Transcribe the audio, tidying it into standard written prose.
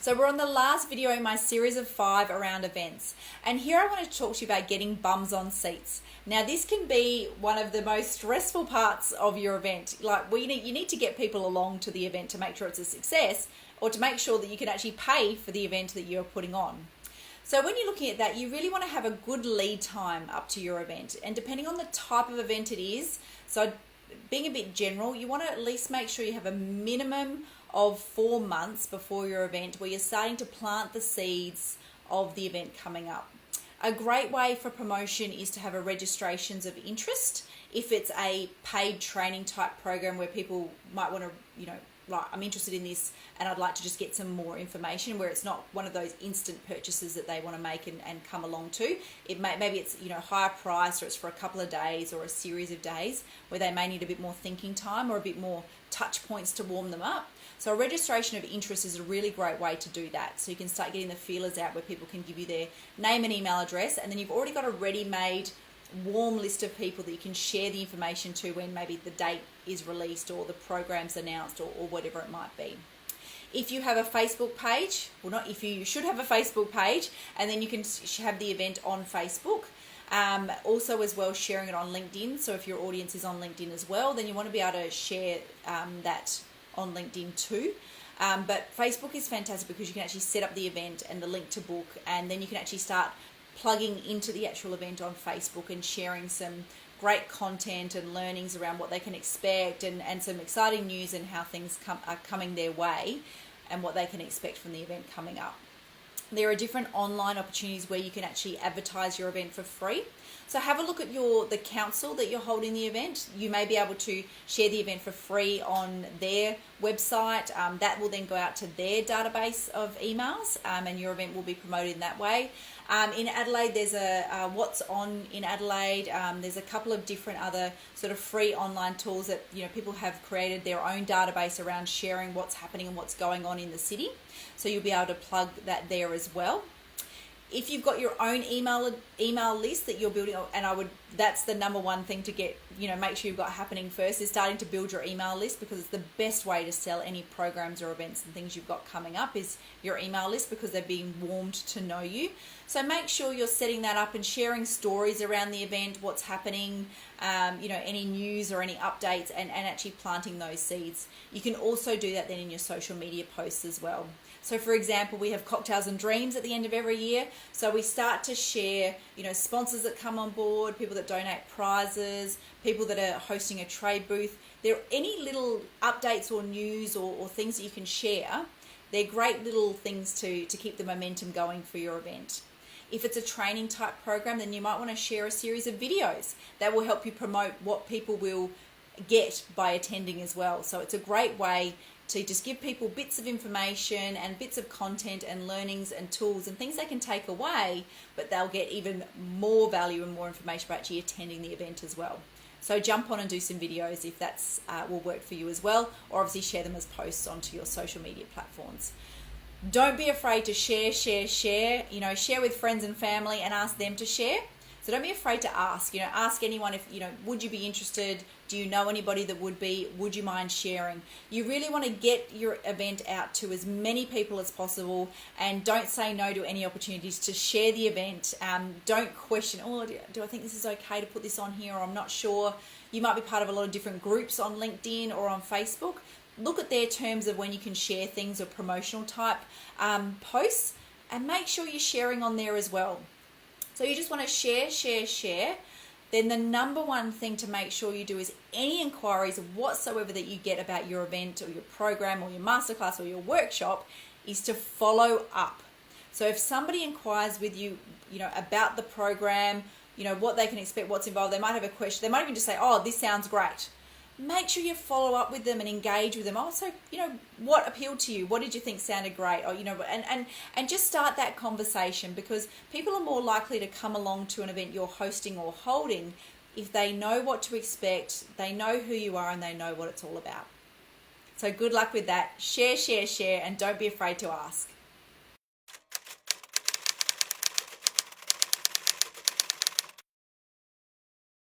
So we're on the last video in my series of 5 around events. And here I want to talk to you about getting bums on seats. Now this can be one of the most stressful parts of your event. Like you need to get people along to the event to make sure it's a success, or to make sure that you can actually pay for the event that you're putting on. So when you're looking at that, you really want to have a good lead time up to your event. And depending on the type of event it is, so being a bit general, you want to at least make sure you have a minimum of 4 months before your event where you're starting to plant the seeds of the event coming up. A great way for promotion is to have a registrations of interest. If it's a paid training type program where people might want to, like, I'm interested in this and I'd like to just get some more information, where it's not one of those instant purchases that they want to make and come along to. Maybe it's higher price, or it's for a couple of days or a series of days where they may need a bit more thinking time or a bit more touch points to warm them up. So a registration of interest is a really great way to do that. So you can start getting the feelers out where people can give you their name and email address, and then you've already got a ready-made warm list of people that you can share the information to when maybe the date is released or the program's announced, or whatever it might be. If you have a Facebook page, well, not if you should have a Facebook page, and then you can have the event on Facebook. Also as well, sharing it on LinkedIn. So if your audience is on LinkedIn as well, then you want to be able to share that on LinkedIn too. But Facebook is fantastic because you can actually set up the event and the link to book, and then you can actually start plugging into the actual event on Facebook and sharing some great content and learnings around what they can expect, and some exciting news and how things are coming their way and what they can expect from the event coming up. There are different online opportunities where you can actually advertise your event for free. So have a look at the council that you're holding the event. You may be able to share the event for free on their website. That will then go out to their database of emails, and your event will be promoted in that way. In Adelaide, there's a What's On in Adelaide. There's a couple of different other sort of free online tools that people have created their own database around sharing what's happening and what's going on in the city. So you'll be able to plug that there as well. If you've got your own email list that you're building, and that's the number one thing to get, make sure you've got happening first, is starting to build your email list, because it's the best way to sell any programs or events and things you've got coming up is your email list, because they're being warmed to know you. So make sure you're setting that up and sharing stories around the event, what's happening, any news or any updates, and actually planting those seeds. You can also do that then in your social media posts as well. So for example, we have Cocktails and Dreams at the end of every year. So we start to share, sponsors that come on board, people that donate prizes, people that are hosting a trade booth. There are any little updates or news or things that you can share. They're great little things to keep the momentum going for your event. If it's a training type program, then you might want to share a series of videos that will help you promote what people will get by attending as well. So it's a great way to just give people bits of information and bits of content and learnings and tools and things they can take away, but they'll get even more value and more information by actually attending the event as well. So jump on and do some videos if that's will work for you as well, or obviously share them as posts onto your social media platforms. Don't be afraid to share. Share with friends and family and ask them to share. So don't be afraid to ask. Ask anyone if, would you be interested? Do you know anybody that would be? Would you mind sharing? You really want to get your event out to as many people as possible, and don't say no to any opportunities to share the event. Don't question, do I think this is okay to put this on here, or I'm not sure. You might be part of a lot of different groups on LinkedIn or on Facebook. Look at their terms of when you can share things or promotional type posts, and make sure you're sharing on there as well. So you just want to share. Then the number one thing to make sure you do is any inquiries whatsoever that you get about your event or your program or your masterclass or your workshop is to follow up. So if somebody inquires with you, about the program, what they can expect, what's involved, they might have a question. They might even just say, this sounds great. Make sure you follow up with them and engage with them. Also, what appealed to you? What did you think sounded great? Or, and just start that conversation, because people are more likely to come along to an event you're hosting or holding if they know what to expect, they know who you are, and they know what it's all about. So good luck with that. Share, and don't be afraid to ask.